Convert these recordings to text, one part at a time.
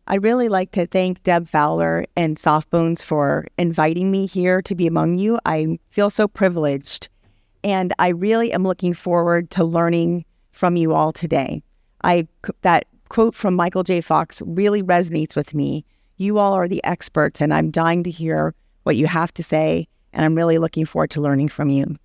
I'd really like to thank Deb Fowler and Softbones for inviting me here to be among you. I feel so privileged, and I really am looking forward to learning from you all today. That quote from Michael J. Fox really resonates with me. You all are the experts, and I'm dying to hear what you have to say, and I'm really looking forward to learning from you.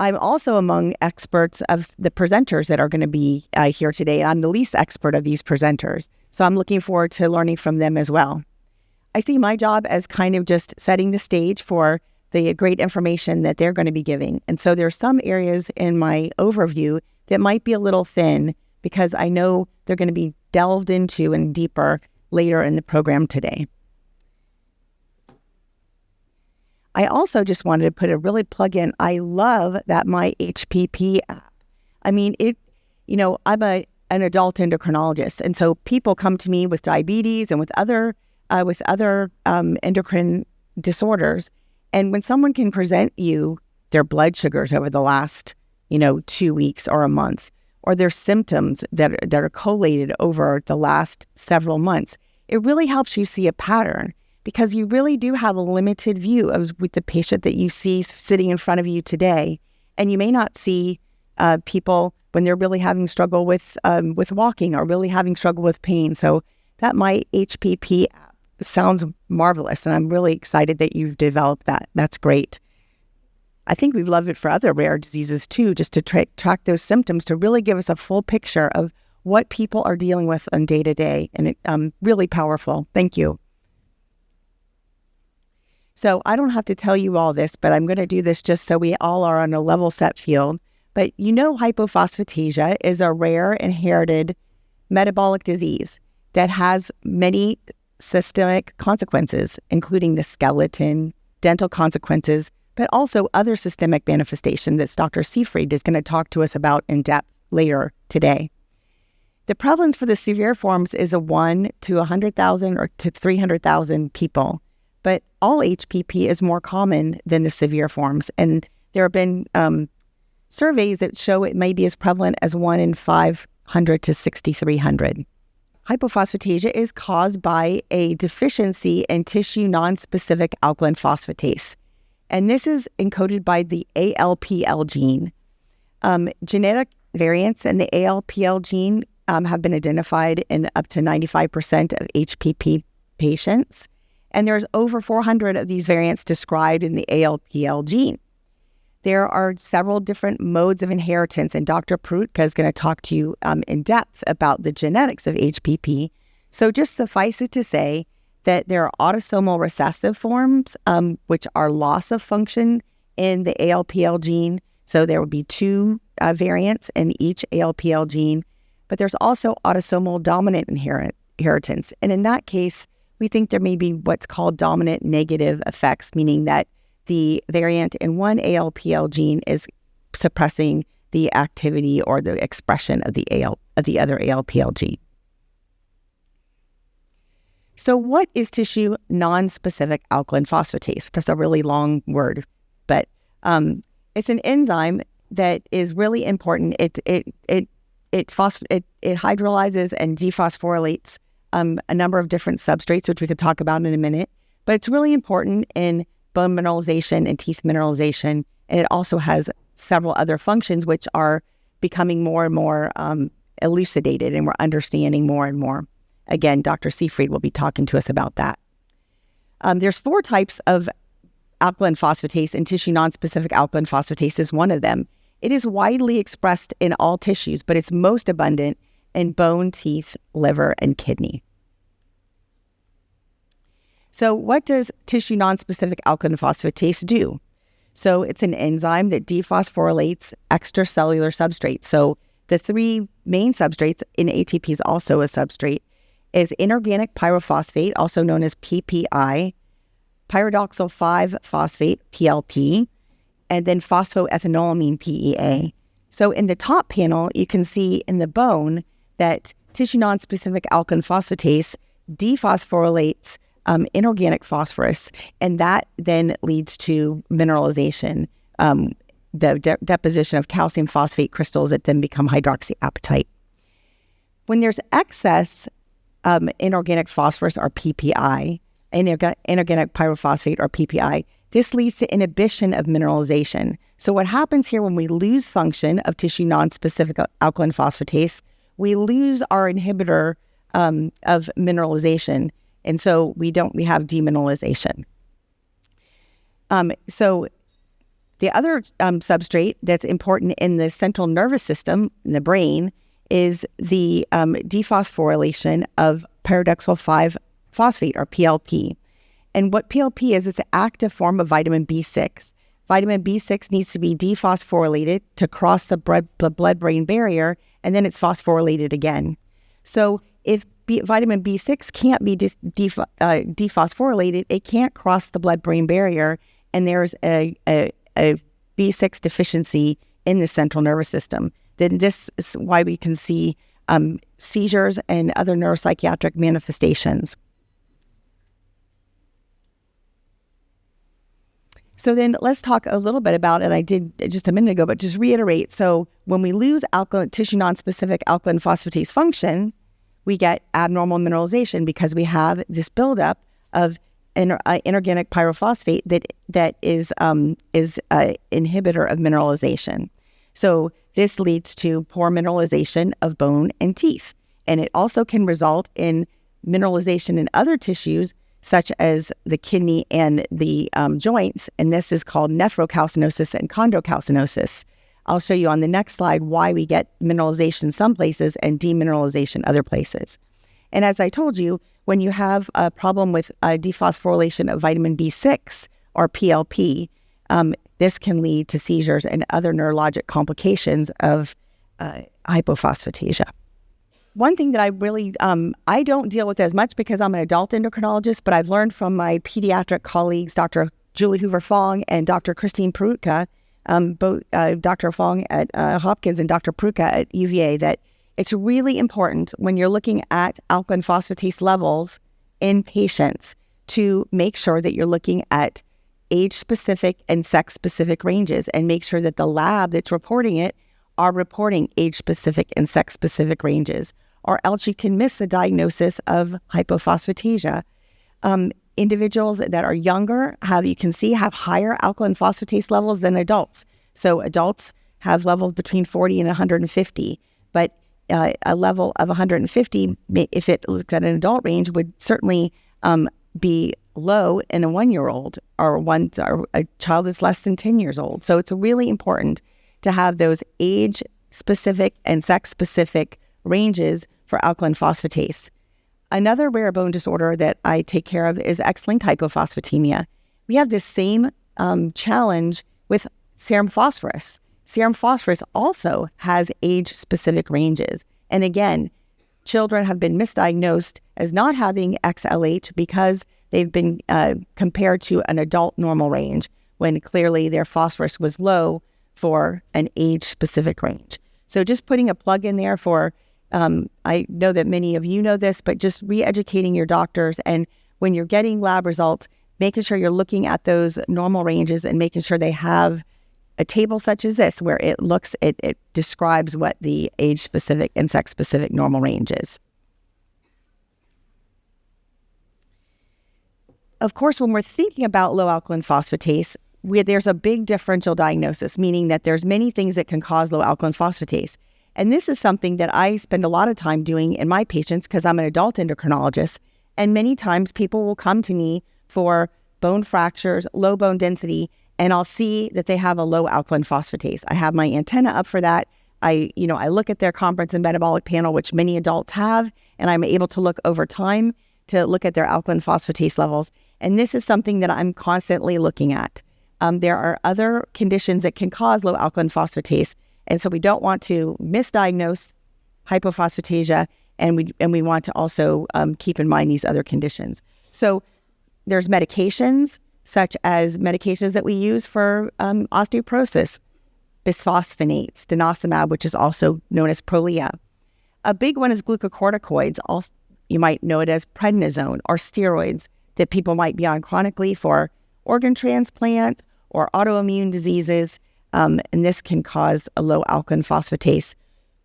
I'm also among experts of the presenters that are going to be here today. I'm the least expert of these presenters, so I'm looking forward to learning from them as well. I see my job as kind of just setting the stage for the great information that they're going to be giving. And so there are some areas in my overview that might be a little thin because I know they're going to be delved into and deeper later in the program today. I also just wanted to put a really plug in. I love that My HPP app. I mean, I'm an adult endocrinologist, and so people come to me with diabetes and with other endocrine disorders. And when someone can present you their blood sugars over the last, 2 weeks or a month, or their symptoms that are collated over the last several months, it really helps you see a pattern. Because you really do have a limited view with the patient that you see sitting in front of you today. And you may not see people when they're really having struggle with walking or really having struggle with pain. So that My HPP app sounds marvelous. And I'm really excited that you've developed that. That's great. I think we'd love it for other rare diseases too, just to track those symptoms to really give us a full picture of what people are dealing with on day to day. And it's really powerful. Thank you. So I don't have to tell you all this, but I'm going to do this just so we all are on a level set field. But hypophosphatasia is a rare inherited metabolic disease that has many systemic consequences, including the skeleton, dental consequences, but also other systemic manifestations that Dr. Seyfried is going to talk to us about in depth later today. The prevalence for the severe forms is a 1 to 100,000 or to 300,000 people. But all HPP is more common than the severe forms. And there have been surveys that show it may be as prevalent as 1 in 500 to 6,300. Hypophosphatasia is caused by a deficiency in tissue nonspecific alkaline phosphatase. And this is encoded by the ALPL gene. Genetic variants in the ALPL gene have been identified in up to 95% of HPP patients. And there's over 400 of these variants described in the ALPL gene. There are several different modes of inheritance, and Dr. Prutka is going to talk to you in depth about the genetics of HPP. So just suffice it to say that there are autosomal recessive forms, which are loss of function in the ALPL gene. So there would be 2 variants in each ALPL gene, but there's also autosomal dominant inheritance. And in that case, we think there may be what's called dominant negative effects, meaning that the variant in one ALPL gene is suppressing the activity or the expression of the other ALPL gene. So what is tissue nonspecific alkaline phosphatase? That's a really long word, but it's an enzyme that is really important. It hydrolyzes and dephosphorylates a number of different substrates, which we could talk about in a minute, but it's really important in bone mineralization and teeth mineralization, and it also has several other functions which are becoming more and more elucidated, and we're understanding more and more. Again, Dr. Seyfried will be talking to us about that. There's 4 types of alkaline phosphatase, and tissue nonspecific alkaline phosphatase is one of them. It is widely expressed in all tissues, but it's most abundant in bone, teeth, liver, and kidney. So what does tissue nonspecific alkaline phosphatase do? So it's an enzyme that dephosphorylates extracellular substrates. So the 3 main substrates, in ATP is also a substrate, is inorganic pyrophosphate, also known as PPI, pyridoxal 5-phosphate, PLP, and then phosphoethanolamine, PEA. So in the top panel, you can see in the bone that tissue nonspecific alkaline phosphatase dephosphorylates inorganic phosphorus, and that then leads to mineralization, the deposition of calcium phosphate crystals that then become hydroxyapatite. When there's excess inorganic phosphorus, or PPI, inorganic pyrophosphate, or PPI. This leads to inhibition of mineralization. So what happens here when we lose function of tissue non-specific alkaline phosphatase, we lose our inhibitor of mineralization, and so we have demineralization. So the other substrate that's important in the central nervous system, in the brain, is the dephosphorylation of pyridoxal 5-phosphate, or PLP. And what PLP is, it's an active form of vitamin B6. Vitamin B6 needs to be dephosphorylated to cross the blood-brain barrier, and then it's phosphorylated again. So if vitamin B6 can't be dephosphorylated, it can't cross the blood-brain barrier, and there's a B6 deficiency in the central nervous system. Then this is why we can see seizures and other neuropsychiatric manifestations. So then let's talk a little bit about, and I did just a minute ago, but just reiterate. So when we lose tissue non-specific alkaline phosphatase function, we get abnormal mineralization because we have this buildup of inorganic pyrophosphate that is an inhibitor of mineralization. So this leads to poor mineralization of bone and teeth. And it also can result in mineralization in other tissues, such as the kidney and the joints, and this is called nephrocalcinosis and chondrocalcinosis. I'll show you on the next slide why we get mineralization some places and demineralization other places. And as I told you, when you have a problem with dephosphorylation of vitamin B6, or PLP, this can lead to seizures and other neurologic complications of hypophosphatasia. One thing that I really, I don't deal with as much because I'm an adult endocrinologist, but I've learned from my pediatric colleagues, Dr. Julie Hoover-Fong and Dr. Christine Perutka, both Dr. Fong at Hopkins and Dr. Perutka at UVA, that it's really important when you're looking at alkaline phosphatase levels in patients to make sure that you're looking at age-specific and sex-specific ranges, and make sure that the lab that's reporting it are reporting age-specific and sex-specific ranges, or else you can miss the diagnosis of hypophosphatasia. Individuals that are younger have higher alkaline phosphatase levels than adults. So adults have levels between 40 and 150, but a level of 150, if it looks at an adult range, would certainly be low in a 1-year-old or a child that's less than 10 years old. So it's really important to have those age-specific and sex-specific ranges for alkaline phosphatase. Another rare bone disorder that I take care of is X-linked hypophosphatemia. We have this same challenge with serum phosphorus. Serum phosphorus also has age-specific ranges. And again, children have been misdiagnosed as not having XLH because they've been compared to an adult normal range, when clearly their phosphorus was low for an age-specific range. So just putting a plug in there for, I know that many of you know this, but just re-educating your doctors, and when you're getting lab results, making sure you're looking at those normal ranges and making sure they have a table such as this where it describes what the age-specific and sex-specific normal range is. Of course, when we're thinking about low alkaline phosphatase, there's a big differential diagnosis, meaning that there's many things that can cause low alkaline phosphatase. And this is something that I spend a lot of time doing in my patients because I'm an adult endocrinologist. And many times people will come to me for bone fractures, low bone density, and I'll see that they have a low alkaline phosphatase. I have my antenna up for that. I look at their conference and metabolic panel, which many adults have, and I'm able to look over time to look at their alkaline phosphatase levels. And this is something that I'm constantly looking at. There are other conditions that can cause low alkaline phosphatase, and so we don't want to misdiagnose hypophosphatasia, and we want to also keep in mind these other conditions. So there's medications, such as medications that we use for osteoporosis, bisphosphonates, denosumab, which is also known as Prolia. A big one is glucocorticoids. Also, you might know it as prednisone, or steroids that people might be on chronically for organ transplant or autoimmune diseases, and this can cause a low alkaline phosphatase.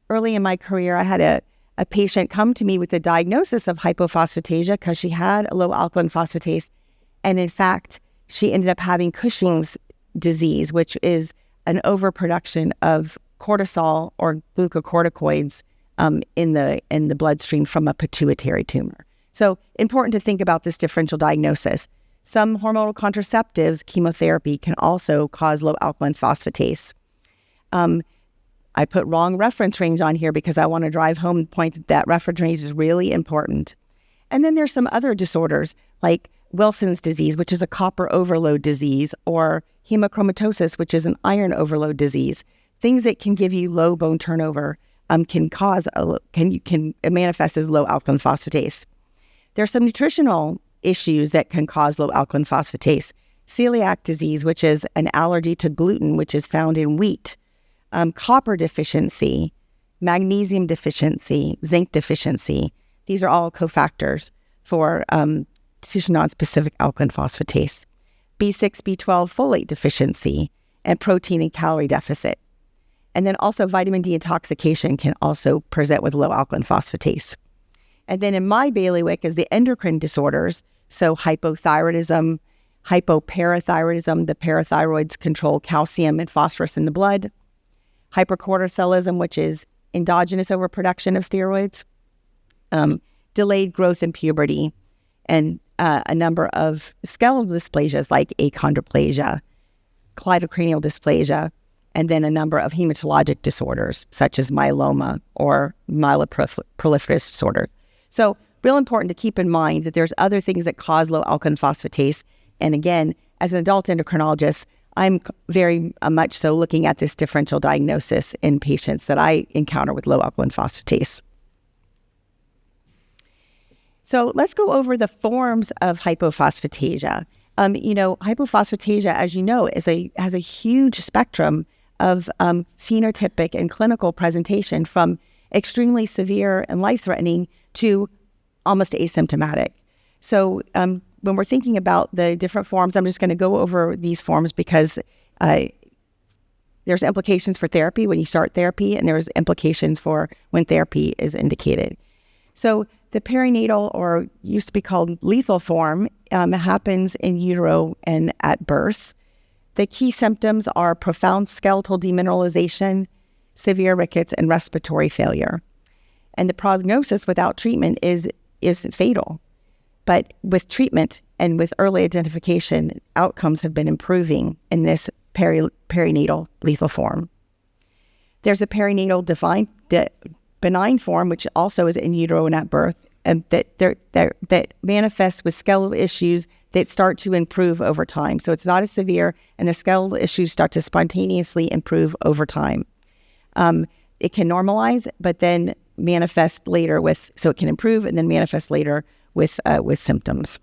Early in my career, I had a patient come to me with a diagnosis of hypophosphatasia because she had a low alkaline phosphatase. And in fact, she ended up having Cushing's disease, which is an overproduction of cortisol or glucocorticoids in the bloodstream from a pituitary tumor. So important to think about this differential diagnosis. Some hormonal contraceptives, chemotherapy, can also cause low alkaline phosphatase. I put wrong reference range on here because I want to drive home the point that reference range is really important. And then there's some other disorders like Wilson's disease, which is a copper overload disease, or hemochromatosis, which is an iron overload disease. Things that can give you low bone turnover can manifest as low alkaline phosphatase. There's some nutritional issues that can cause low alkaline phosphatase. Celiac disease, which is an allergy to gluten, which is found in wheat. Copper deficiency, magnesium deficiency, zinc deficiency. These are all cofactors for tissue non-specific alkaline phosphatase. B6, B12 folate deficiency, and protein and calorie deficit. And then also vitamin D intoxication can also present with low alkaline phosphatase. And then in my bailiwick is the endocrine disorders, so hypothyroidism, hypoparathyroidism, the parathyroids control calcium and phosphorus in the blood. Hypercortisolism, which is endogenous overproduction of steroids. Delayed growth in puberty, and a number of skeletal dysplasias like achondroplasia, cleidocranial dysplasia, and then a number of hematologic disorders such as myeloma or myeloproliferative disorders. So real important to keep in mind that there's other things that cause low alkaline phosphatase. And again, as an adult endocrinologist, I'm very much so looking at this differential diagnosis in patients that I encounter with low alkaline phosphatase. So let's go over the forms of hypophosphatasia. Hypophosphatasia, as you know, has a huge spectrum of phenotypic and clinical presentation, from extremely severe and life-threatening to almost asymptomatic. So when we're thinking about the different forms, I'm just going to go over these forms because there's implications for therapy when you start therapy, and there's implications for when therapy is indicated. So the perinatal, or used to be called lethal form, happens in utero and at birth. The key symptoms are profound skeletal demineralization, severe rickets, and respiratory failure. And the prognosis without treatment is fatal. But with treatment and with early identification, outcomes have been improving in this perinatal lethal form. There's a perinatal benign form, which also is in utero and at birth, and that manifests with skeletal issues that start to improve over time. So it's not as severe, and the skeletal issues start to spontaneously improve over time. It can normalize, but then manifest later so it can improve and then manifest later with symptoms.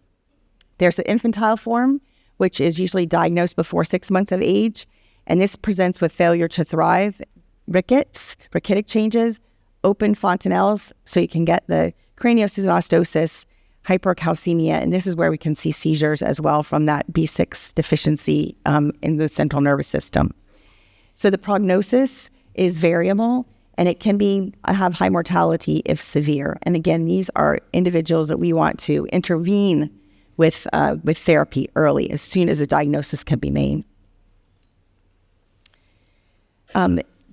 There's the infantile form, which is usually diagnosed before 6 months of age, and this presents with failure to thrive, rickety changes, open fontanelles, so you can get the craniosynostosis, hypercalcemia, and this is where we can see seizures as well from that B6 deficiency in the central nervous system. So the prognosis is variable, and it can have high mortality if severe. And again, these are individuals that we want to intervene with therapy early, as soon as a diagnosis can be made.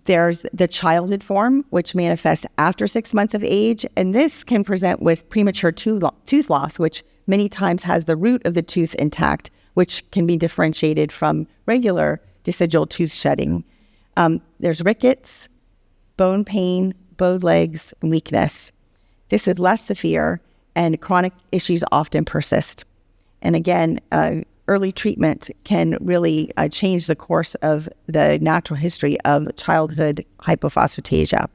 There's the childhood form, which manifests after 6 months of age, and this can present with premature tooth loss, which many times has the root of the tooth intact, which can be differentiated from regular decidual tooth shedding. There's rickets, bone pain, bowed legs, and weakness. This is less severe, and chronic issues often persist. And again, early treatment can really change the course of the natural history of childhood hypophosphatasia.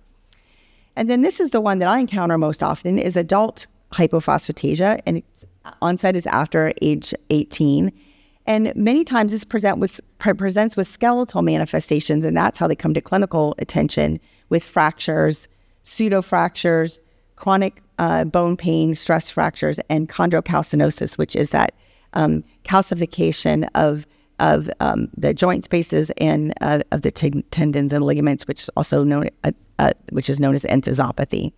And then this is the one that I encounter most often, is adult hypophosphatasia, and its onset is after age 18. And many times this presents with skeletal manifestations, and that's how they come to clinical attention, with fractures, pseudofractures, chronic bone pain, stress fractures, and chondrocalcinosis, which is that calcification of the joint spaces and of the tendons and ligaments, which is also known as enthesopathy.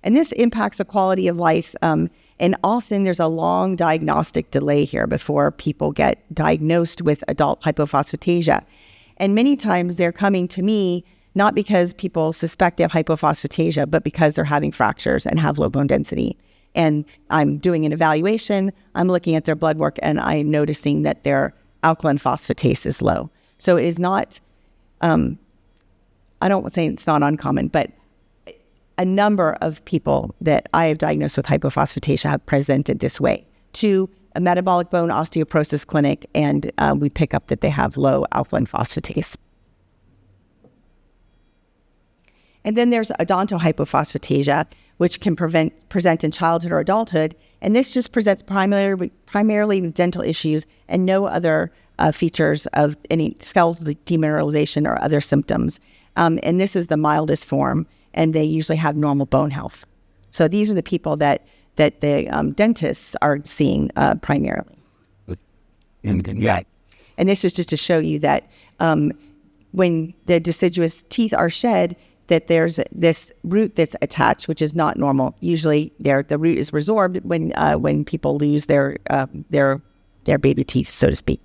And this impacts the quality of life. And often there's a long diagnostic delay here before people get diagnosed with adult hypophosphatasia. And many times they're coming to me not because people suspect they have hypophosphatasia, but because they're having fractures and have low bone density. And I'm doing an evaluation, I'm looking at their blood work, and I'm noticing that their alkaline phosphatase is low. So it is not, I don't say it's not uncommon, but a number of people that I have diagnosed with hypophosphatasia have presented this way to a metabolic bone osteoporosis clinic, and we pick up that they have low alkaline phosphatase. And then there's odontohypophosphatasia, which can present in childhood or adulthood, and this just presents primarily with dental issues and no other features of any skeletal demineralization or other symptoms. And this is the mildest form, and they usually have normal bone health. So these are the people that the dentists are seeing primarily. Yeah. And this is just to show you that when the deciduous teeth are shed, that there's this root that's attached, which is not normal. Usually the root is resorbed when people lose their baby teeth, so to speak.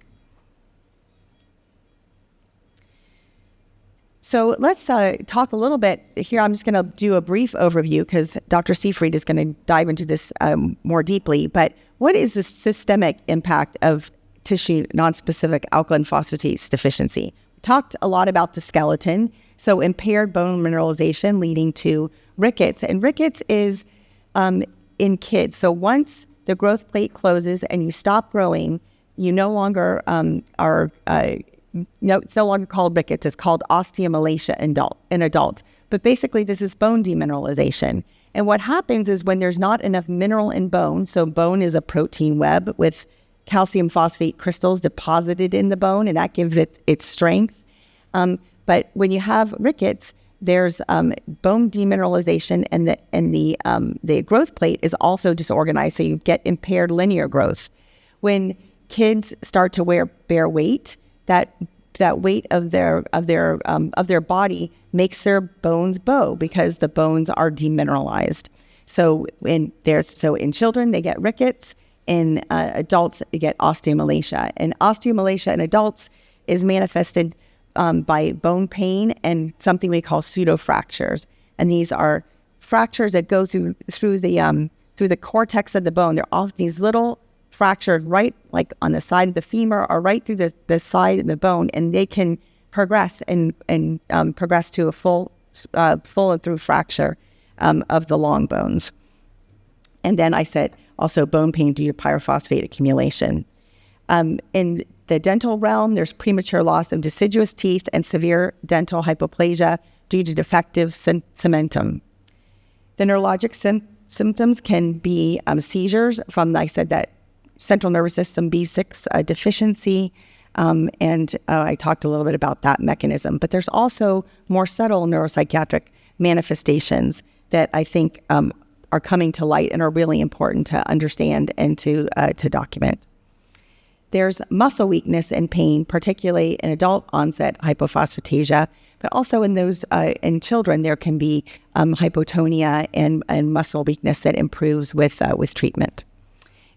So let's talk a little bit here. I'm just going to do a brief overview because Dr. Seyfried is going to dive into this more deeply. But what is the systemic impact of tissue nonspecific alkaline phosphatase deficiency? We talked a lot about the skeleton, so impaired bone mineralization leading to rickets. And rickets is in kids. So once the growth plate closes and you stop growing, you no longer it's no longer called rickets. It's called osteomalacia in adults. But basically, this is bone demineralization. And what happens is when there's not enough mineral in bone, so bone is a protein web with calcium phosphate crystals deposited in the bone, and that gives it its strength. But when you have rickets, there's bone demineralization, and the growth plate is also disorganized, so you get impaired linear growth. When kids start to bear weight, that weight of their body makes their bones bow because the bones are demineralized. So in children they get rickets, in adults they get osteomalacia. And osteomalacia in adults is manifested by bone pain and something we call pseudofractures. And these are fractures that go through the cortex of the bone. They're all these little fractured right like on the side of the femur or right through the side of the bone, and they can progress and progress to a full and through fracture of the long bones. And then I said also bone pain due to pyrophosphate accumulation. In the dental realm, there's premature loss of deciduous teeth and severe dental hypoplasia due to defective cementum. The neurologic symptoms can be seizures from, I said, that central nervous system B6 deficiency, and I talked a little bit about that mechanism. But there's also more subtle neuropsychiatric manifestations that I think are coming to light and are really important to understand and to document. There's muscle weakness and pain, particularly in adult onset hypophosphatasia, but also in those in children there can be hypotonia and muscle weakness that improves with treatment.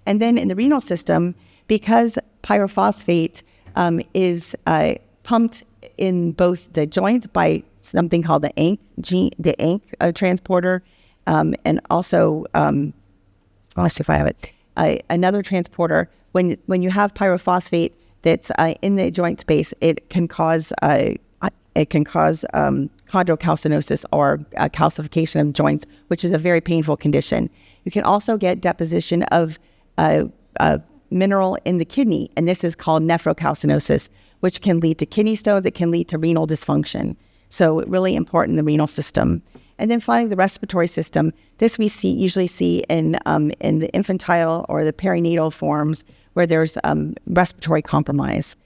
And then in the renal system, because pyrophosphate is pumped in both the joints by something called the ANK transporter, and also, let's see if I have it, another transporter. When you have pyrophosphate that's in the joint space, it can cause chondrocalcinosis or calcification of joints, which is a very painful condition. You can also get deposition of mineral in the kidney, and this is called nephrocalcinosis, which can lead to kidney stones. It can lead to renal dysfunction. So really important in the renal system. And then finally, the respiratory system. This we usually see in the infantile or the perinatal forms where there's respiratory compromise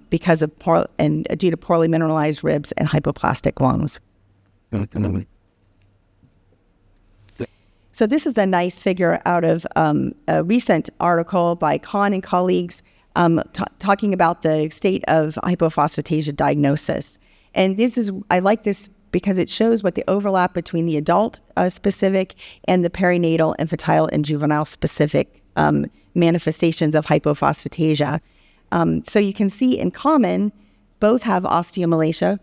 because of due to poorly mineralized ribs and hypoplastic lungs. So this is a nice figure out of a recent article by Kahn and colleagues talking about the state of hypophosphatasia diagnosis. And I like this because it shows what the overlap between the adult specific and the perinatal, infantile, and juvenile specific manifestations of hypophosphatasia. So you can see in common, both have osteomalacia.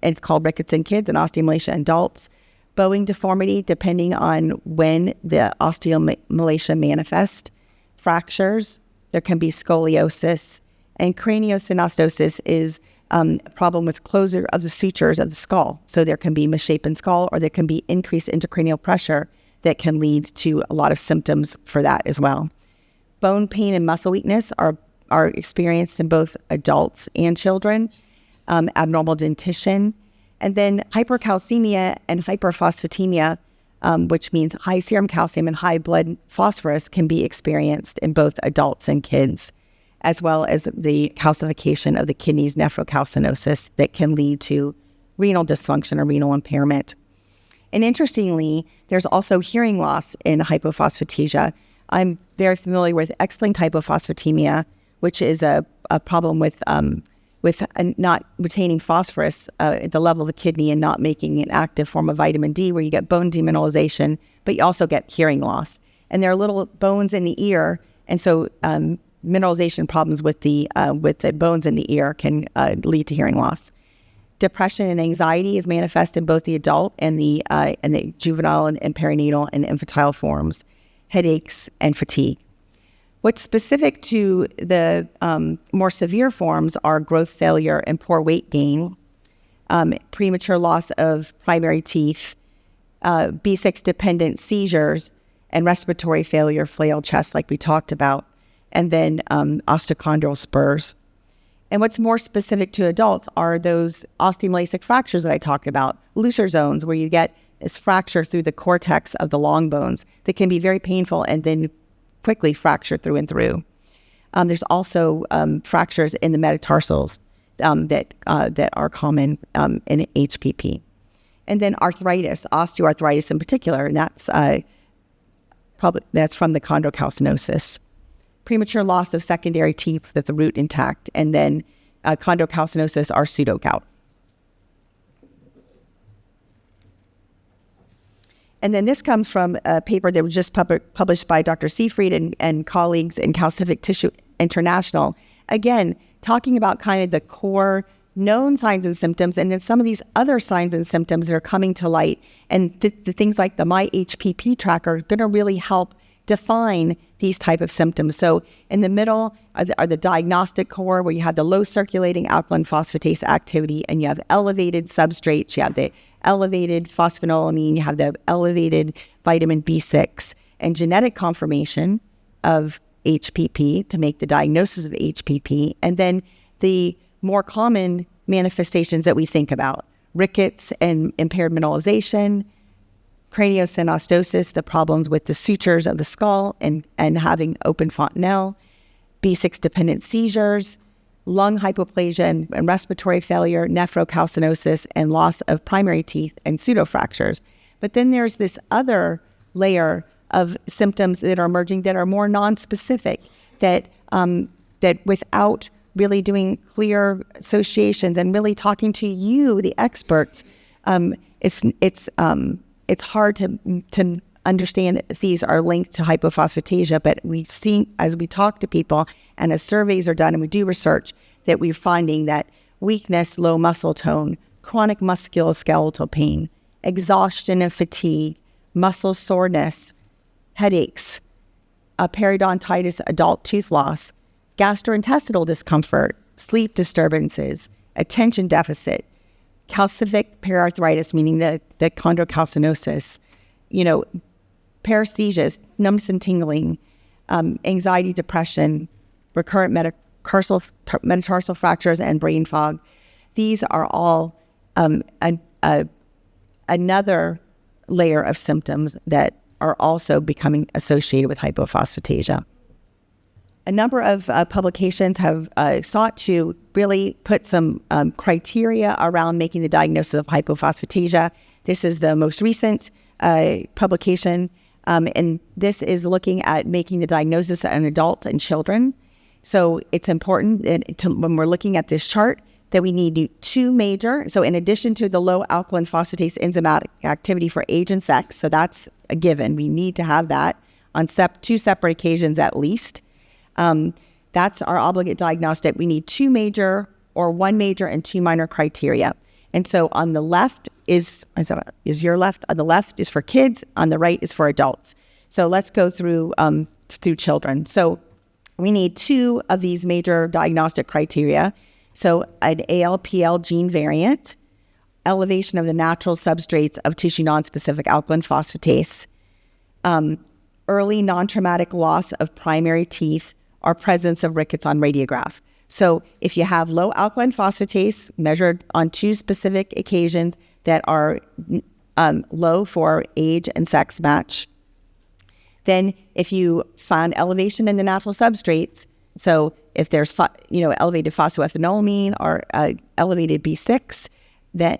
It's called rickets in kids and osteomalacia in adults. Bowing deformity, depending on when the osteomalacia manifests. Fractures, there can be scoliosis. And craniosynostosis is a problem with closure of the sutures of the skull. So there can be misshapen skull, or there can be increased intracranial pressure that can lead to a lot of symptoms for that as well. Bone pain and muscle weakness are experienced in both adults and children. Abnormal dentition, and then hypercalcemia and hyperphosphatemia, which means high serum calcium and high blood phosphorus, can be experienced in both adults and kids, as well as the calcification of the kidneys, nephrocalcinosis, that can lead to renal dysfunction or renal impairment. And interestingly, there's also hearing loss in hypophosphatasia. I'm very familiar with X-linked hypophosphatemia, which is a problem with not retaining phosphorus at the level of the kidney and not making an active form of vitamin D, where you get bone demineralization, but you also get hearing loss. And there are little bones in the ear, and so mineralization problems with the bones in the ear can lead to hearing loss. Depression and anxiety is manifest in both the adult and the juvenile and perinatal and infantile forms. Headaches and fatigue. What's specific to the more severe forms are growth failure and poor weight gain, premature loss of primary teeth, B6-dependent seizures, and respiratory failure, flail chest, like we talked about, and then osteochondral spurs. And what's more specific to adults are those osteomalacic fractures that I talked about, looser zones, where you get this fracture through the cortex of the long bones that can be very painful and then quickly fracture through and through. There's also fractures in the metatarsals that are common in HPP. And then arthritis, osteoarthritis in particular, and that's from the chondrocalcinosis. Premature loss of secondary teeth with the root intact, and then chondrocalcinosis or pseudogout. And then this comes from a paper that was just published by Dr. Seifried and colleagues in Calcific Tissue International. Again, talking about kind of the core known signs and symptoms, and then some of these other signs and symptoms that are coming to light. And the things like the MyHPP tracker are going to really help define these type of symptoms. So in the middle are the diagnostic core, where you have the low circulating alkaline phosphatase activity, and you have elevated substrates, you have the elevated phosphonolamine, you have the elevated vitamin B6, and genetic confirmation of HPP to make the diagnosis of HPP. And then the more common manifestations that we think about, rickets and impaired mineralization, craniosynostosis, the problems with the sutures of the skull and having open fontanelle, B6-dependent seizures, lung hypoplasia and respiratory failure, nephrocalcinosis, and loss of primary teeth and pseudofractures. But then there's this other layer of symptoms that are emerging that are more nonspecific, that without really doing clear associations and really talking to you, the experts, it's hard to understand if these are linked to hypophosphatasia, but we see as we talk to people and as surveys are done and we do research that we're finding that weakness, low muscle tone, chronic musculoskeletal pain, exhaustion and fatigue, muscle soreness, headaches, periodontitis, adult tooth loss, gastrointestinal discomfort, sleep disturbances, attention deficit, calcific periarthritis, meaning the chondrocalcinosis, paresthesias, numbness and tingling, anxiety, depression, recurrent metatarsal fractures, and brain fog. These are all another layer of symptoms that are also becoming associated with hypophosphatasia. A number of publications have sought to really put some criteria around making the diagnosis of hypophosphatasia. This is the most recent publication, and this is looking at making the diagnosis in adults and children. So it's important when we're looking at this chart that we need two major, so in addition to the low alkaline phosphatase enzymatic activity for age and sex, so that's a given, we need to have that on two separate occasions at least. That's our obligate diagnostic. We need two major or one major and two minor criteria. And so on the left is your left, on the left is for kids, on the right is for adults. So let's go through children. So we need two of these major diagnostic criteria. So an ALPL gene variant, elevation of the natural substrates of tissue nonspecific alkaline phosphatase, early non-traumatic loss of primary teeth, or presence of rickets on radiograph. So if you have low alkaline phosphatase measured on two specific occasions that are low for age and sex match, then if you find elevation in the natural substrates, so if there's elevated phosphoethanolamine or elevated B6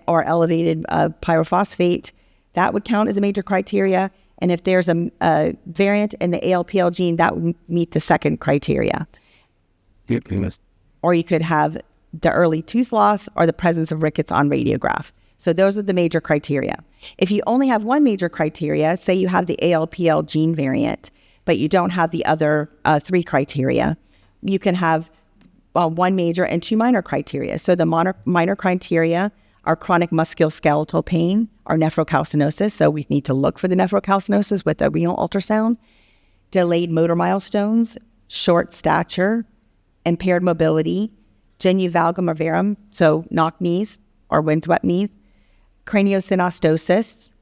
or elevated pyrophosphate, that would count as a major criteria. And if there's a variant in the ALPL gene, that would meet the second criteria. Or you could have the early tooth loss or the presence of rickets on radiograph. So those are the major criteria. If you only have one major criteria, say you have the ALPL gene variant, but you don't have the other three criteria, you can have one major and two minor criteria. So the minor criteria are chronic musculoskeletal pain or nephrocalcinosis. So we need to look for the nephrocalcinosis with a renal ultrasound. Delayed motor milestones, short stature, impaired mobility, genuvalgum or verum, so knock knees or windswept knees, craniosynostosis,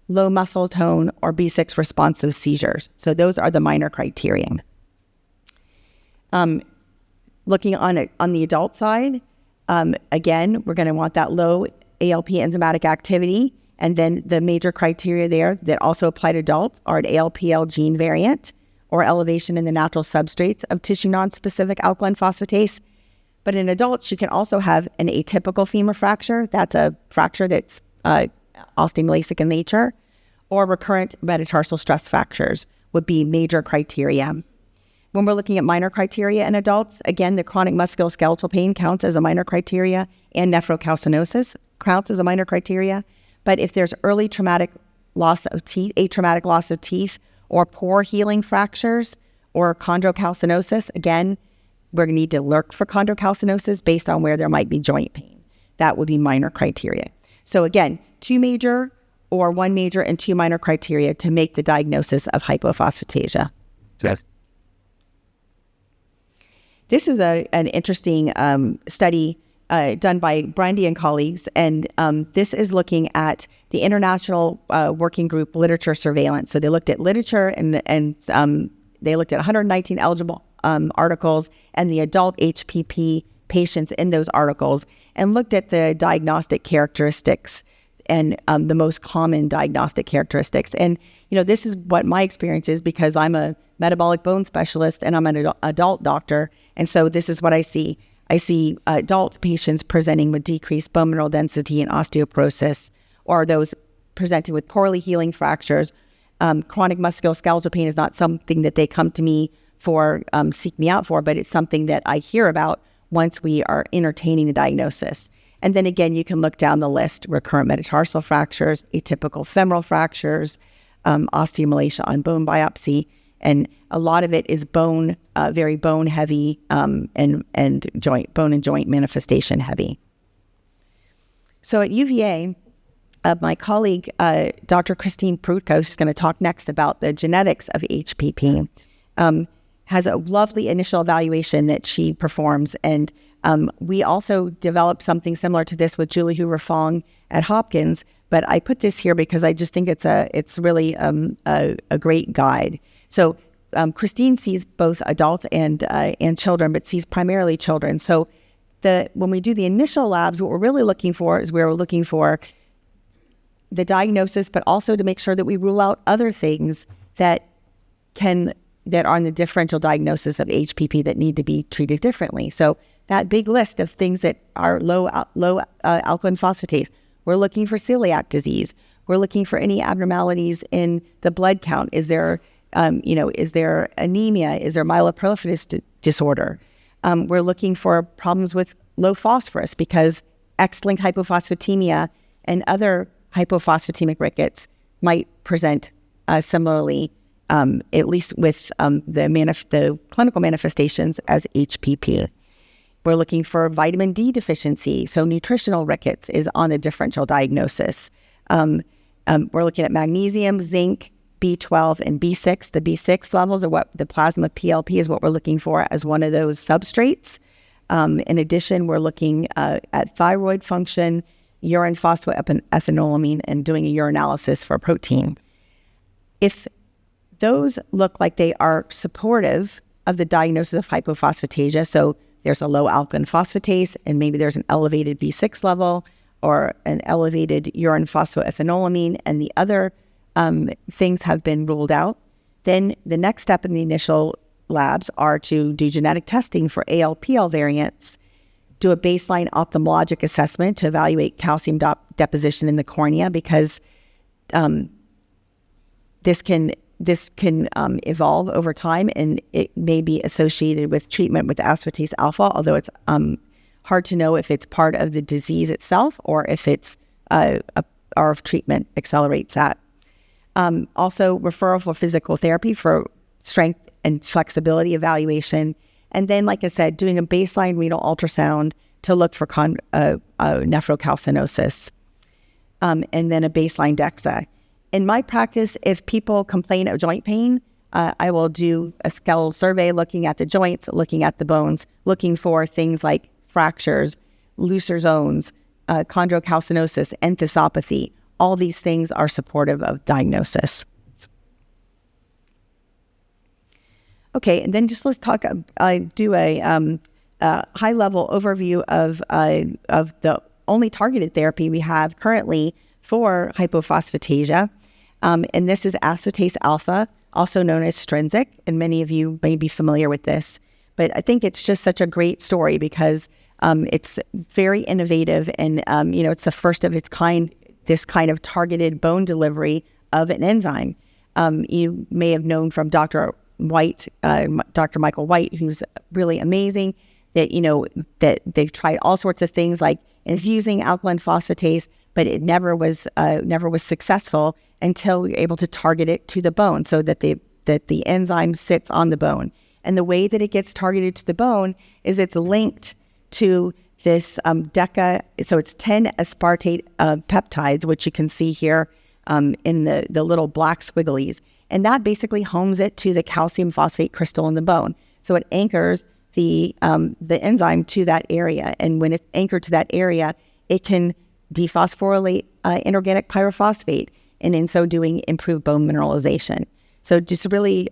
low muscle tone, or B6 responsive seizures. So those are the minor criteria. Looking on the adult side, again, we're going to want that low ALP enzymatic activity, and then the major criteria there that also apply to adults are an ALPL gene variant or elevation in the natural substrates of tissue nonspecific alkaline phosphatase. But in adults, you can also have an atypical femur fracture. That's a fracture that's osteomyelitic in nature, or recurrent metatarsal stress fractures would be major criteria. When we're looking at minor criteria in adults, again, the chronic musculoskeletal pain counts as a minor criteria, and nephrocalcinosis counts as a minor criteria. But if there's early traumatic loss of teeth, atraumatic loss of teeth, or poor healing fractures, or chondrocalcinosis, again, we're going to need to look for chondrocalcinosis based on where there might be joint pain. That would be minor criteria. So again, two major or one major and two minor criteria to make the diagnosis of hypophosphatasia. Yes. This is an interesting study done by Brandy and colleagues, and this is looking at the International Working Group Literature Surveillance. So they looked at literature and they looked at 119 eligible articles and the adult HPP patients in those articles, and looked at the diagnostic characteristics and the most common diagnostic characteristics. And, this is what my experience is because I'm a metabolic bone specialist and I'm an adult doctor. And so this is what I see. I see adult patients presenting with decreased bone mineral density and osteoporosis, or those presenting with poorly healing fractures. Chronic musculoskeletal pain is not something that they come to me for, seek me out for, but it's something that I hear about once we are entertaining the diagnosis. And then again, you can look down the list: recurrent metatarsal fractures, atypical femoral fractures, osteomalacia on bone biopsy. And a lot of it is bone, very bone heavy, and bone and joint manifestation heavy. So at UVA, my colleague, Dr. Christine Prudko, who's going to talk next about the genetics of HPP, has a lovely initial evaluation that she performs. And we also developed something similar to this with Julie Hoover-Fong at Hopkins. But I put this here because I just think it's really a great guide. So Christine sees both adults and children, but sees primarily children. So when we do the initial labs, what we're really looking for is we're looking for the diagnosis, but also to make sure that we rule out other things that are in the differential diagnosis of HPP that need to be treated differently. So that big list of things that are low alkaline phosphatase, we're looking for celiac disease. We're looking for any abnormalities in the blood count. Is there anemia? Is there myeloproliferative disorder? We're looking for problems with low phosphorus, because X-linked hypophosphatemia and other hypophosphatemic rickets might present similarly, at least with the clinical manifestations as HPP. We're looking for vitamin D deficiency, so nutritional rickets is on the differential diagnosis. We're looking at magnesium, zinc, B12, and B6. The B6 levels are what the plasma PLP is what we're looking for as one of those substrates. In addition, we're looking at thyroid function, urine phosphoethanolamine, and doing a urinalysis for protein. If those look like they are supportive of the diagnosis of hypophosphatasia, so there's a low alkaline phosphatase and maybe there's an elevated B6 level or an elevated urine phosphoethanolamine, and the other things have been ruled out, then the next step in the initial labs are to do genetic testing for ALPL variants, do a baseline ophthalmologic assessment to evaluate calcium deposition in the cornea, because this can evolve over time, and it may be associated with treatment with aspartase alpha, although it's hard to know if it's part of the disease itself or if it's or if treatment accelerates that. Also, referral for physical therapy for strength and flexibility evaluation. And then, like I said, doing a baseline renal ultrasound to look for nephrocalcinosis, and then a baseline DEXA. In my practice, if people complain of joint pain, I will do a skeletal survey looking at the joints, looking at the bones, looking for things like fractures, looser zones, chondrocalcinosis, enthesopathy. All these things are supportive of diagnosis. Okay, and then just let's do a high-level overview of the only targeted therapy we have currently for hypophosphatasia. And this is aspartase alpha, also known as Strensiq, and many of you may be familiar with this. But I think it's just such a great story because it's very innovative, and it's the first of its kind, this kind of targeted bone delivery of an enzyme. You may have known from Dr. Michael White, who's really amazing, that that they've tried all sorts of things like infusing alkaline phosphatase, but it never was successful until we were able to target it to the bone, so that the enzyme sits on the bone. And the way that it gets targeted to the bone is it's linked to this DECA, so it's 10 aspartate peptides, which you can see here in the little black squigglies. And that basically homes it to the calcium phosphate crystal in the bone. So it anchors the enzyme to that area. And when it's anchored to that area, it can dephosphorylate inorganic pyrophosphate, and in so doing, improve bone mineralization. So just really,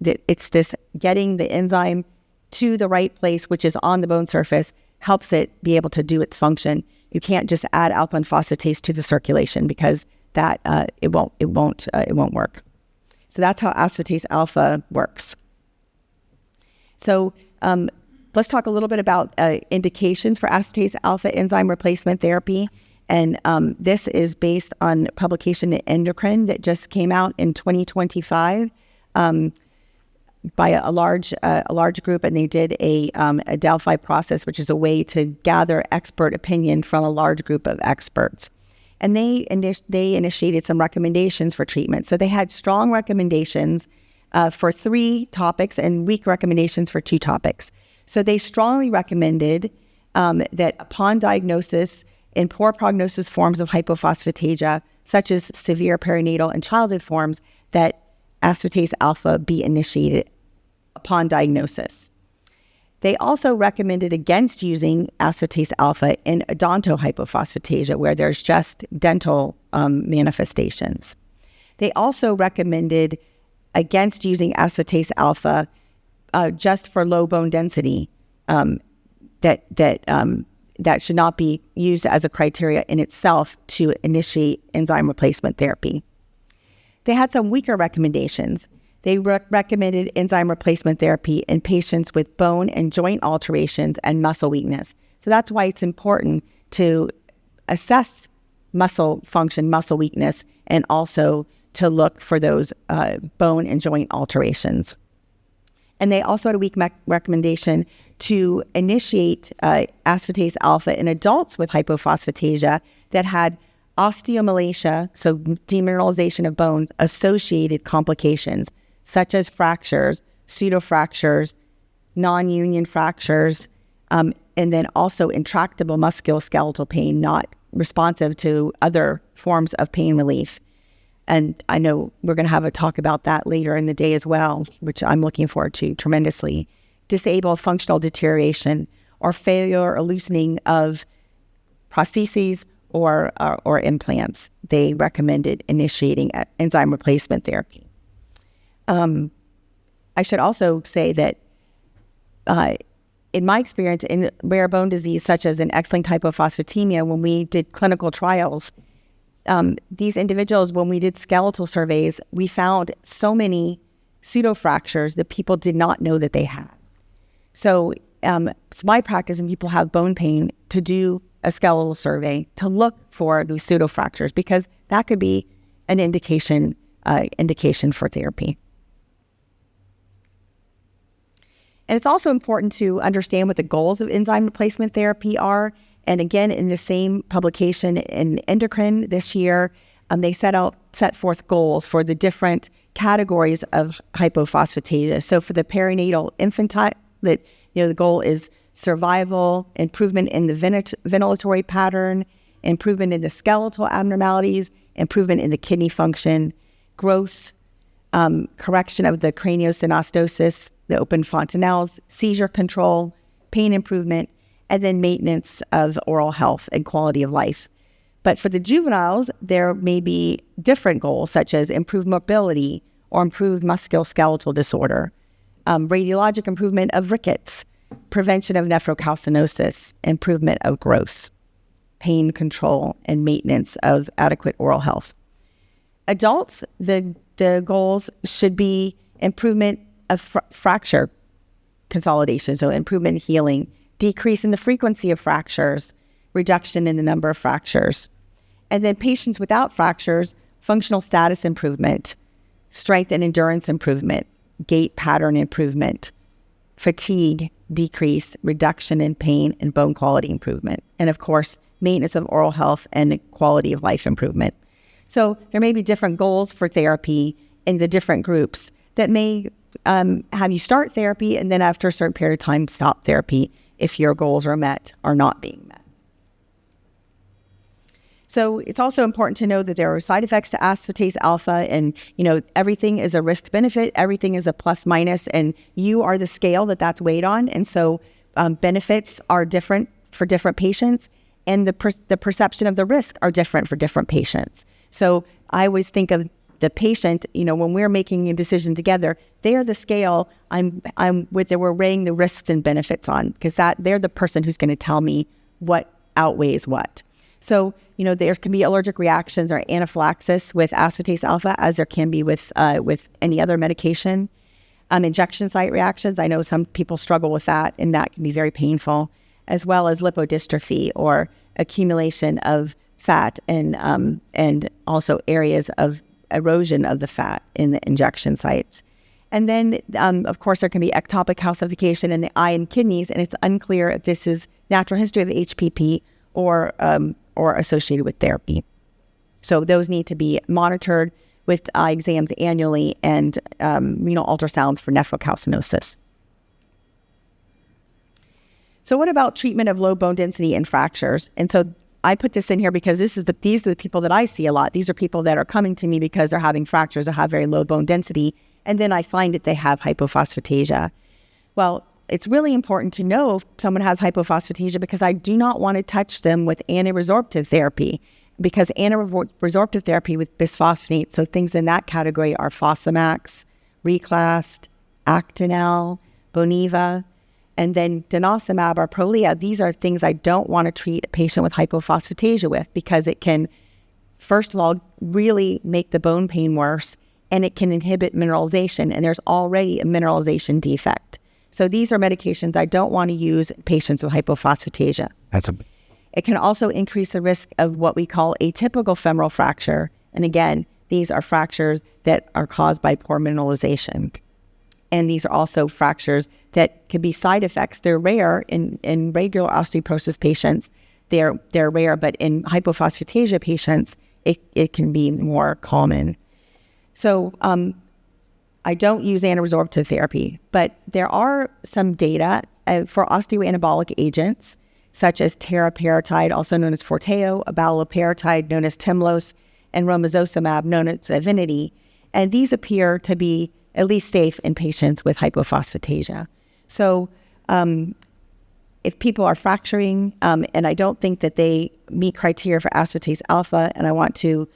it's this getting the enzyme to the right place, which is on the bone surface, helps it be able to do its function. You can't just add alkaline phosphatase to the circulation, because that it won't work. So that's how aspartase alpha works. So let's talk a little bit about indications for aspartase alpha enzyme replacement therapy. And this is based on publication in Endocrine that just came out in 2025 by a large group, and they did a Delphi process, which is a way to gather expert opinion from a large group of experts. And they initiated some recommendations for treatment. So they had strong recommendations for 3 topics and weak recommendations for 2 topics. So they strongly recommended that upon diagnosis in poor prognosis forms of hypophosphatasia, such as severe perinatal and childhood forms, that aspartase alpha be initiated upon diagnosis. They also recommended against using aspartase alpha in odontohypophosphatasia, where there's just dental manifestations. They also recommended against using aspartase alpha just for low bone density, that should not be used as a criteria in itself to initiate enzyme replacement therapy. They had some weaker recommendations. They recommended enzyme replacement therapy in patients with bone and joint alterations and muscle weakness. So that's why it's important to assess muscle function, muscle weakness, and also to look for those bone and joint alterations. And they also had a weak recommendation to initiate aspartase alpha in adults with hypophosphatasia that had osteomalacia, so demineralization of bones, associated complications such as fractures, pseudofractures, non-union fractures, and then also intractable musculoskeletal pain, not responsive to other forms of pain relief. And I know we're going to have a talk about that later in the day as well, which I'm looking forward to tremendously. Disabled functional deterioration or failure or loosening of prostheses or implants. They recommended initiating enzyme replacement therapy. I should also say that in my experience in rare bone disease such as in X-linked hypophosphatemia, when we did clinical trials, these individuals, when we did skeletal surveys, we found so many pseudofractures that people did not know that they had. So it's my practice when people have bone pain to do a skeletal survey to look for these pseudofractures, because that could be an indication for therapy. And it's also important to understand what the goals of enzyme replacement therapy are. And again, in the same publication in Endocrine this year, they set forth goals for the different categories of hypophosphatasia. So for the perinatal infantile, the goal is survival, improvement in the ventilatory pattern, improvement in the skeletal abnormalities, improvement in the kidney function, growth, correction of the craniosynostosis, the open fontanelles, seizure control, pain improvement, and then maintenance of oral health and quality of life. But for the juveniles, there may be different goals, such as improved mobility or improved musculoskeletal disorder, radiologic improvement of rickets, prevention of nephrocalcinosis, improvement of growth, pain control, and maintenance of adequate oral health. Adults, the goals should be improvement of fracture consolidation, so improvement in healing, decrease in the frequency of fractures, reduction in the number of fractures. And then patients without fractures, functional status improvement, strength and endurance improvement, gait pattern improvement, fatigue decrease, reduction in pain, and bone quality improvement. And of course, maintenance of oral health and quality of life improvement. So there may be different goals for therapy in the different groups that may have you start therapy and then after a certain period of time stop therapy if your goals are met or not being met. So it's also important to know that there are side effects to aspartase alpha, and everything is a risk benefit, everything is a plus minus, and you are the scale that's weighed on. And so benefits are different for different patients, and the perception of the risk are different for different patients. So I always think of the patient, when we're making a decision together, they are the scale we're weighing the risks and benefits on, because they're the person who's going to tell me what outweighs what. So, there can be allergic reactions or anaphylaxis with aspartase alpha, as there can be with any other medication. Injection site reactions, I know some people struggle with that, and that can be very painful, as well as lipodystrophy or accumulation of fat and also areas of erosion of the fat in the injection sites. And then, of course, there can be ectopic calcification in the eye and kidneys, and it's unclear if this is natural history of HPP or associated with therapy. So those need to be monitored with eye exams annually and renal ultrasounds for nephrocalcinosis. So what about treatment of low bone density and fractures? And so I put this in here because these are the people that I see a lot. These are people that are coming to me because they're having fractures or have very low bone density, and then I find that they have hypophosphatasia. Well, it's really important to know if someone has hypophosphatasia, because I do not want to touch them with anti-resorptive therapy, because anti-resorptive therapy with bisphosphonates, so things in that category are Fosamax, Reclast, Actonel, Boniva, and then denosumab or Prolia. These are things I don't want to treat a patient with hypophosphatasia with, because it can, first of all, really make the bone pain worse, and it can inhibit mineralization, and there's already a mineralization defect. So these are medications I don't want to use in patients with hypophosphatasia. It can also increase the risk of what we call atypical femoral fracture. And again, these are fractures that are caused by poor mineralization. And these are also fractures that can be side effects. They're rare in regular osteoporosis patients. They're rare, but in hypophosphatasia patients, it can be more common. So I don't use antiresorptive therapy, but there are some data for osteoanabolic agents, such as teriparatide, also known as Forteo, abaloparatide, known as Tymlos, and romosozumab, known as Avinity. And these appear to be at least safe in patients with hypophosphatasia. So if people are fracturing, and I don't think that they meet criteria for aspartase alpha, and I want to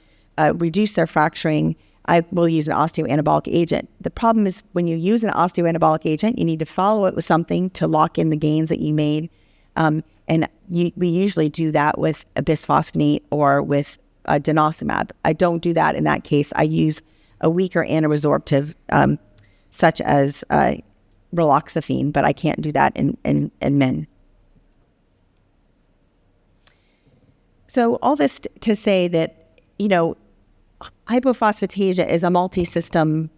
reduce their fracturing, I will use an osteoanabolic agent. The problem is when you use an osteoanabolic agent, you need to follow it with something to lock in the gains that you made. We usually do that with a bisphosphonate or with denosumab. I don't do that in that case. I use a weaker antiresorptive, such as raloxifene, but I can't do that in men. So all this to say that, hypophosphatasia is a multi-system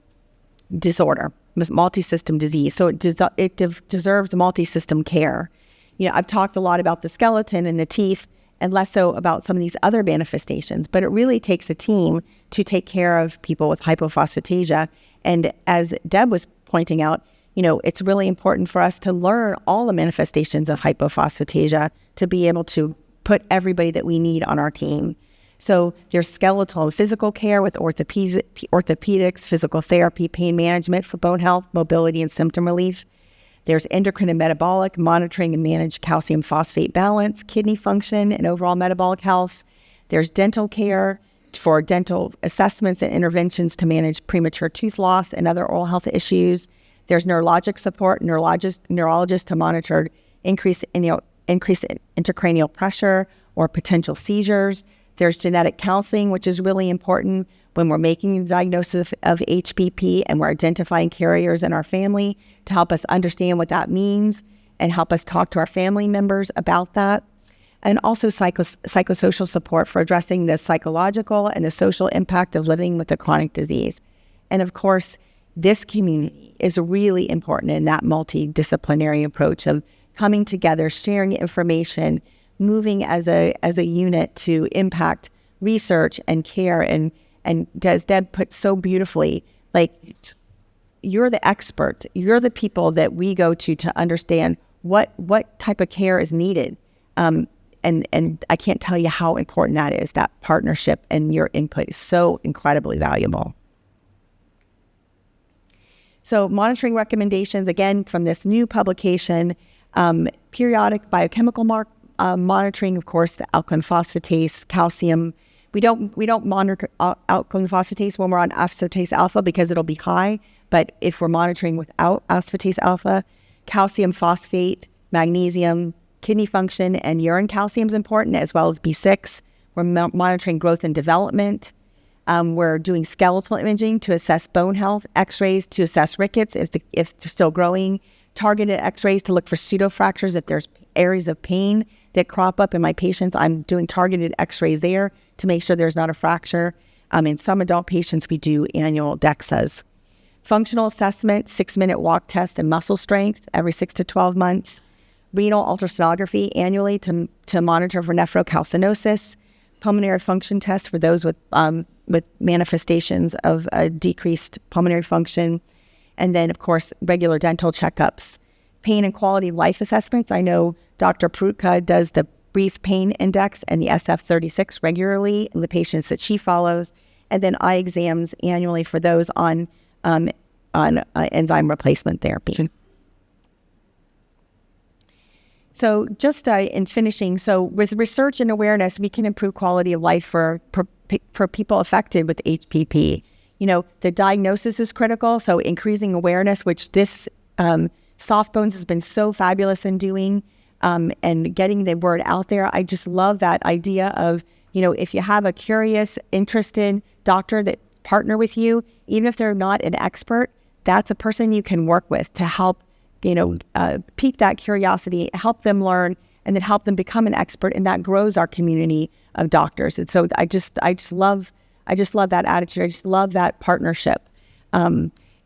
disorder, multi-system disease. So it deserves multi-system care. I've talked a lot about the skeleton and the teeth and less so about some of these other manifestations, but it really takes a team to take care of people with hypophosphatasia. And as Deb was pointing out, it's really important for us to learn all the manifestations of hypophosphatasia to be able to put everybody that we need on our team. So there's skeletal and physical care with orthopedics, physical therapy, pain management for bone health, mobility, and symptom relief. There's endocrine and metabolic, monitoring and manage calcium phosphate balance, kidney function, and overall metabolic health. There's dental care for dental assessments and interventions to manage premature tooth loss and other oral health issues. There's neurologic support, neurologists to monitor increase in intracranial pressure or potential seizures. There's genetic counseling, which is really important when we're making a diagnosis of HPP and we're identifying carriers in our family to help us understand what that means and help us talk to our family members about that. And also psychosocial support for addressing the psychological and the social impact of living with a chronic disease. And of course, this community is really important in that multidisciplinary approach of coming together, sharing information, moving as a unit to impact research and care. And as Deb put so beautifully, you're the expert. You're the people that we go to understand what type of care is needed. And I can't tell you how important that is. That partnership and your input is so incredibly valuable. So monitoring recommendations, again, from this new publication, periodic biochemical monitoring, of course, the alkaline phosphatase, calcium. We don't monitor alkaline phosphatase when we're on aspartase alpha because it'll be high. But if we're monitoring without aspartase alpha, calcium phosphate, magnesium, kidney function, and urine calcium is important, as well as B6. We're monitoring growth and development. We're doing skeletal imaging to assess bone health, x-rays to assess rickets if they're still growing, targeted x-rays to look for pseudofractures if there's areas of pain that crop up in my patients. I'm doing targeted x-rays there to make sure there's not a fracture. In some adult patients, we do annual DEXAs. Functional assessment, 6-minute walk test and muscle strength every 6 to 12 months. Renal ultrasonography annually to monitor for nephrocalcinosis. Pulmonary function test for those with manifestations of decreased pulmonary function. And then, of course, regular dental checkups. Pain and quality of life assessments. I know Dr. Prutka does the Brief Pain Index and the SF-36 regularly in the patients that she follows. And then eye exams annually for those on enzyme replacement therapy. So just in finishing, so with research and awareness, we can improve quality of life for people affected with HPP. The diagnosis is critical, so increasing awareness, which this Soft Bones has been so fabulous in doing, and getting the word out there. I just love that idea of, if you have a curious, interested doctor that partner with you, even if they're not an expert, that's a person you can work with to help pique that curiosity, help them learn, and then help them become an expert, and that grows our community of doctors. And so I just love that attitude. I just love that partnership.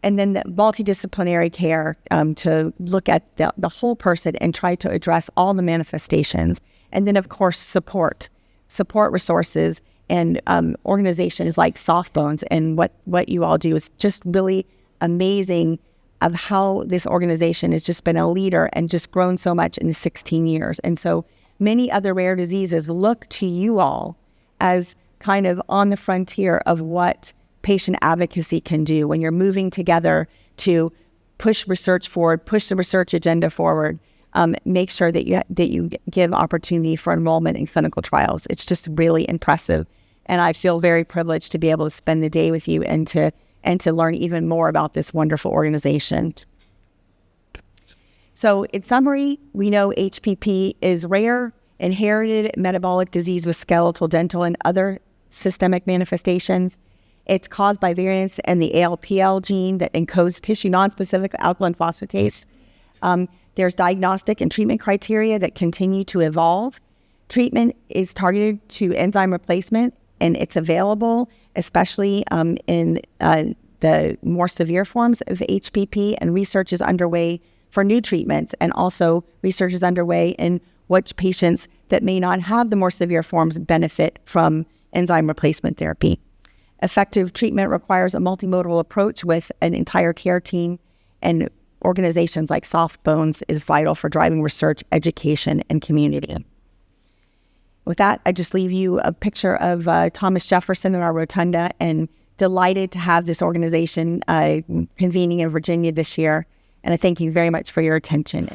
And then the multidisciplinary care to look at the whole person and try to address all the manifestations. And then, of course, support resources and organizations like Softbones. And what you all do is just really amazing of how this organization has just been a leader and just grown so much in 16 years. And so many other rare diseases look to you all as kind of on the frontier of what patient advocacy can do when you're moving together to push research forward, push the research agenda forward, make sure that you give opportunity for enrollment in clinical trials. It's just really impressive. And I feel very privileged to be able to spend the day with you and to learn even more about this wonderful organization. So in summary, we know HPP is rare, inherited metabolic disease with skeletal, dental, and other systemic manifestations. It's caused by variants in the ALPL gene that encodes tissue nonspecific alkaline phosphatase. There's diagnostic and treatment criteria that continue to evolve. Treatment is targeted to enzyme replacement, and it's available, especially in the more severe forms of HPP, and research is underway for new treatments, and also research is underway in which patients that may not have the more severe forms benefit from enzyme replacement therapy. Effective treatment requires a multimodal approach with an entire care team, and organizations like Softbones is vital for driving research, education, and community. With that, I just leave you a picture of Thomas Jefferson in our rotunda, and delighted to have this organization convening in Virginia this year. And I thank you very much for your attention.